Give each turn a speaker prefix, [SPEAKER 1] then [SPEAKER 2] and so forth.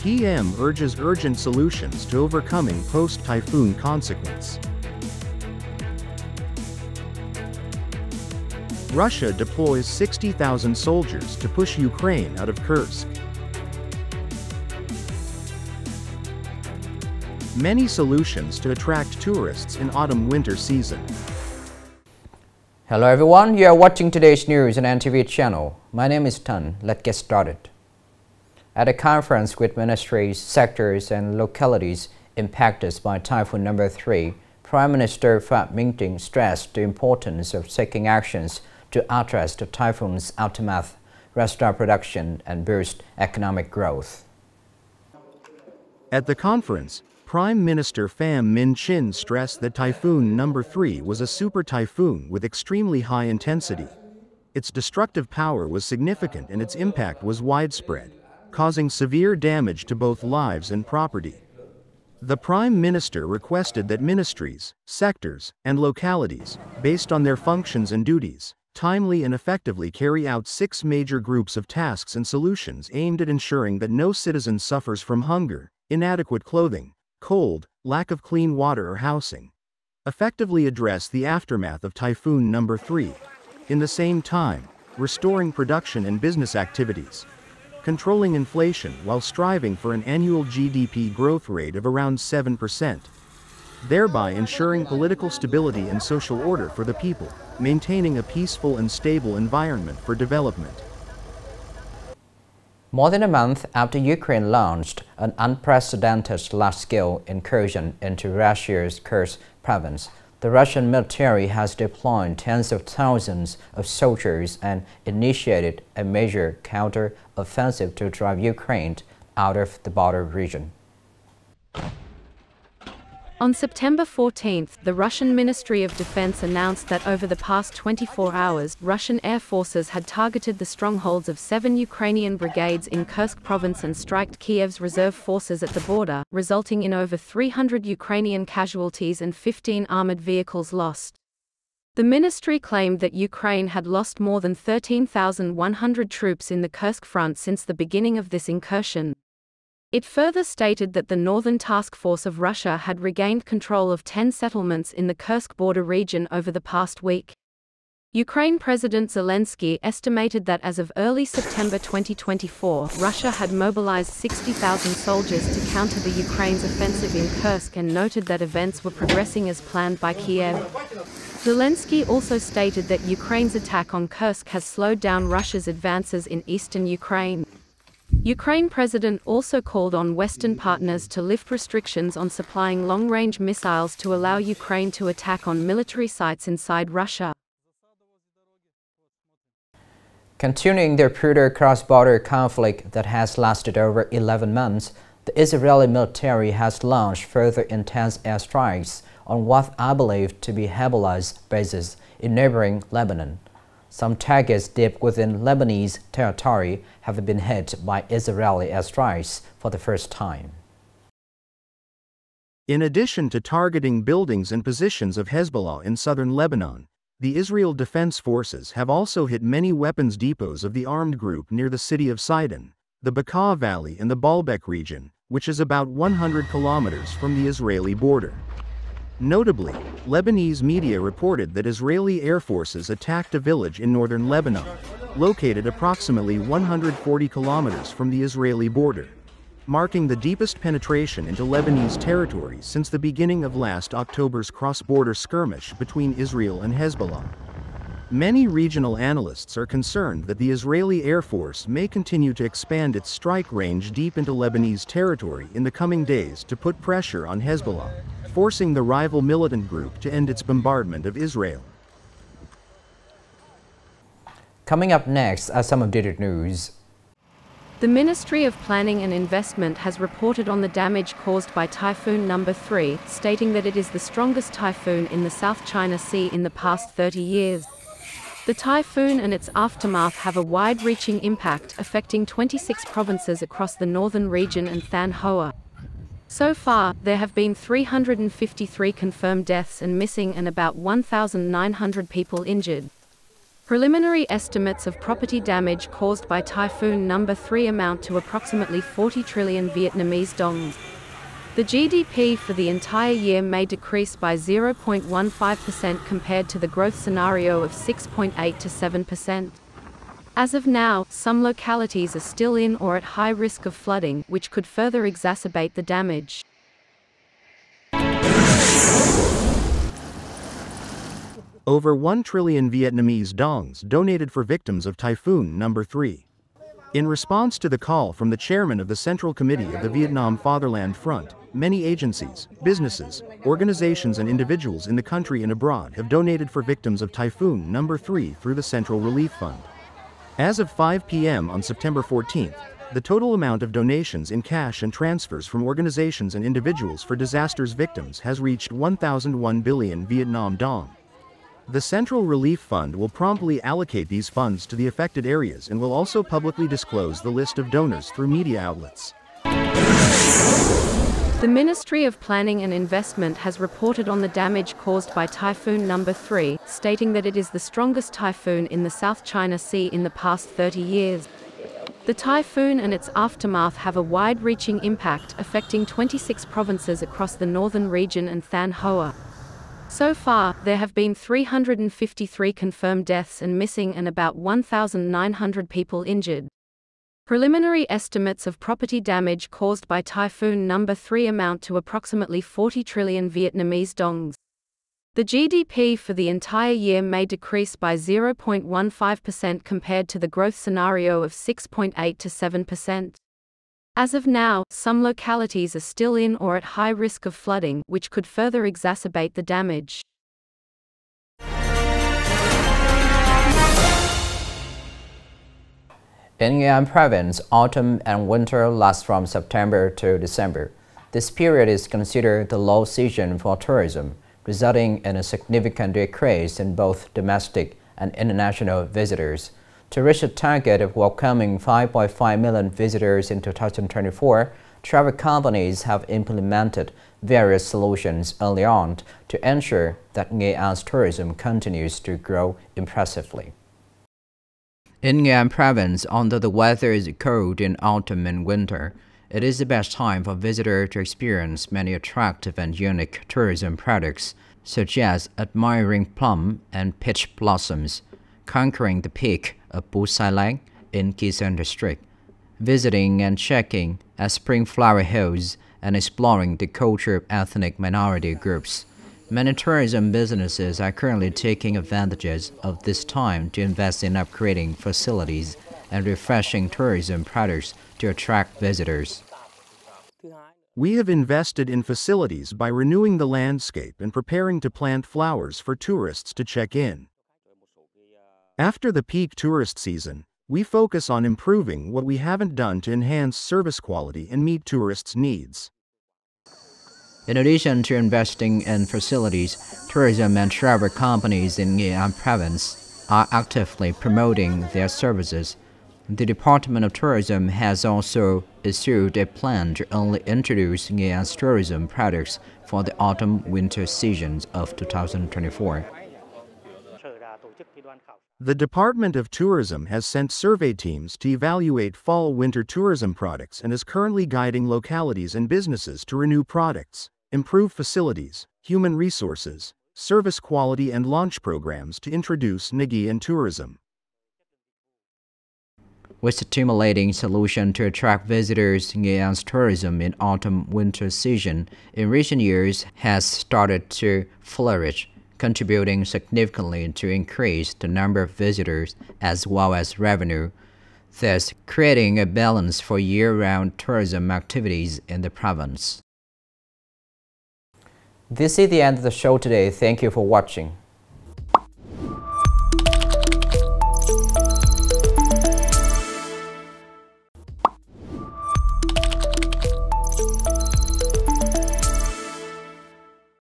[SPEAKER 1] PM urges urgent solutions to overcoming post-typhoon consequence. Russia deploys 60,000 soldiers to push Ukraine out of Kursk. Many solutions to attract tourists in autumn-winter season.
[SPEAKER 2] Hello everyone, you are watching today's news on NTV channel. My name is Tan. Let's get started. At a conference with ministries, sectors and localities impacted by Typhoon number 3, Prime Minister Phạm Minh Chính stressed the importance of taking actions to address the typhoon's aftermath, restore production and boost economic growth.
[SPEAKER 1] At the conference, Prime Minister Phạm Minh Chính stressed that Typhoon number 3 was a super typhoon with extremely high intensity. Its destructive power was significant and its impact was widespread, causing severe damage to both lives and property. The Prime Minister requested that ministries, sectors, and localities, based on their functions and duties, timely and effectively carry out 6 major groups of tasks and solutions aimed at ensuring that no citizen suffers from hunger, inadequate clothing, cold, lack of clean water or housing. Effectively address the aftermath of Typhoon number 3. In the same time, restoring production and business activities. Controlling inflation while striving for an annual GDP growth rate of around 7%. Thereby ensuring political stability and social order for the people, maintaining a peaceful and stable environment for development.
[SPEAKER 2] More than a month after Ukraine launched an unprecedented large-scale incursion into Russia's Kursk province, the Russian military has deployed tens of thousands of soldiers and initiated a major counter-offensive to drive Ukraine out of the border region.
[SPEAKER 3] On September 14th, the Russian Ministry of Defense announced that over the past 24 hours, Russian air forces had targeted the strongholds of 7 Ukrainian brigades in Kursk province and striked Kiev's reserve forces at the border, resulting in over 300 Ukrainian casualties and 15 armored vehicles lost. The ministry claimed that Ukraine had lost more than 13,100 troops in the Kursk front since the beginning of this incursion. It further stated that the Northern Task Force of Russia had regained control of 10 settlements in the Kursk border region over the past week. Ukraine President Zelensky estimated that as of early September 2024, Russia had mobilized 60,000 soldiers to counter the Ukraine's offensive in Kursk and noted that events were progressing as planned by Kiev. Zelensky also stated that Ukraine's attack on Kursk has slowed down Russia's advances in eastern Ukraine. Ukraine President also called on Western partners to lift restrictions on supplying long-range missiles to allow Ukraine to attack on military sites inside Russia.
[SPEAKER 2] Continuing their brutal cross-border conflict that has lasted over 11 months, the Israeli military has launched further intense airstrikes on what are believed to be Hezbollah's bases in neighboring Lebanon. Some targets deep within Lebanese territory have been hit by Israeli airstrikes for the first time.
[SPEAKER 1] In addition to targeting buildings and positions of Hezbollah in southern Lebanon, the Israel Defense Forces have also hit many weapons depots of the armed group near the city of Sidon, the Bekaa Valley and the Baalbek region, which is about 100 kilometers from the Israeli border. Notably, Lebanese media reported that Israeli air forces attacked a village in northern Lebanon, located approximately 140 kilometers from the Israeli border, marking the deepest penetration into Lebanese territory since the beginning of last October's cross-border skirmish between Israel and Hezbollah. Many regional analysts are concerned that the Israeli Air Force may continue to expand its strike range deep into Lebanese territory in the coming days to put pressure on Hezbollah, forcing the rival militant group to end its bombardment of Israel.
[SPEAKER 2] Coming up next are some updated news.
[SPEAKER 3] The Ministry of Planning and Investment has reported on the damage caused by Typhoon number 3, stating that it is the strongest typhoon in the South China Sea in the past 30 years. The typhoon and its aftermath have a wide-reaching impact, affecting 26 provinces across the northern region and Than Hoa. So far, there have been 353 confirmed deaths and missing and about 1,900 people injured. Preliminary estimates of property damage caused by Typhoon number 3 amount to approximately 40 trillion Vietnamese dongs. The GDP for the entire year may decrease by 0.15% compared to the growth scenario of 6.8 to 7%. As of now, some localities are still in or at high risk of flooding, which could further exacerbate the damage.
[SPEAKER 1] Over 1 trillion Vietnamese dongs donated for victims of Typhoon number 3. In response to the call from the chairman of the Central Committee of the Vietnam Fatherland Front, many agencies, businesses, organizations and individuals in the country and abroad have donated for victims of Typhoon number 3 through the Central Relief Fund. As of 5 p.m. on September 14th, the total amount of donations in cash and transfers from organizations and individuals for disasters victims has reached 1,001 billion Vietnam dong. The Central Relief Fund will promptly allocate these funds to the affected areas and will also publicly disclose the list of donors through media outlets.
[SPEAKER 3] The Ministry of Planning and Investment has reported on the damage caused by Typhoon number 3, stating that it is the strongest typhoon in the South China Sea in the past 30 years. The typhoon and its aftermath have a wide-reaching impact, affecting 26 provinces across the northern region and Than Hoa. So far, there have been 353 confirmed deaths and missing and about 1,900 people injured. Preliminary estimates of property damage caused by Typhoon number 3 amount to approximately 40 trillion Vietnamese dongs. The GDP for the entire year may decrease by 0.15% compared to the growth scenario of 6.8 to 7%. As of now, some localities are still in or at high risk of flooding, which could further exacerbate the damage.
[SPEAKER 2] In Nghệ An province, autumn and winter last from September to December. This period is considered the low season for tourism, resulting in a significant decrease in both domestic and international visitors. To reach a target of welcoming 5.5 million visitors in 2024, travel companies have implemented various solutions early on to ensure that Nghệ An's tourism continues to grow impressively. In Nghệ An province, although the weather is cold in autumn and winter, it is the best time for visitors to experience many attractive and unique tourism products, such as admiring plum and peach blossoms, conquering the peak of Bu Sai Lang in Khe Sanh district, visiting and checking at spring flower hills, and exploring the culture of ethnic minority groups. Many tourism businesses are currently taking advantages of this time to invest in upgrading facilities and refreshing tourism products to attract visitors.
[SPEAKER 1] We have invested in facilities by renewing the landscape and preparing to plant flowers for tourists to check in. After the peak tourist season, we focus on improving what we haven't done to enhance service quality and meet tourists' needs.
[SPEAKER 2] In addition to investing in facilities, tourism and travel companies in Nghệ An province are actively promoting their services. The Department of Tourism has also issued a plan to only introduce Nghệ An's tourism products for the autumn-winter seasons of 2024.
[SPEAKER 1] The Department of Tourism has sent survey teams to evaluate fall-winter tourism products and is currently guiding localities and businesses to renew products, improve facilities, human resources, service quality and launch programs to introduce Nghệ An tourism.
[SPEAKER 2] With stimulating solution to attract visitors, Nghệ An's tourism in autumn-winter season in recent years has started to flourish, contributing significantly to increase the number of visitors as well as revenue, thus creating a balance for year-round tourism activities in the province. This is the end of the show today. Thank you for watching.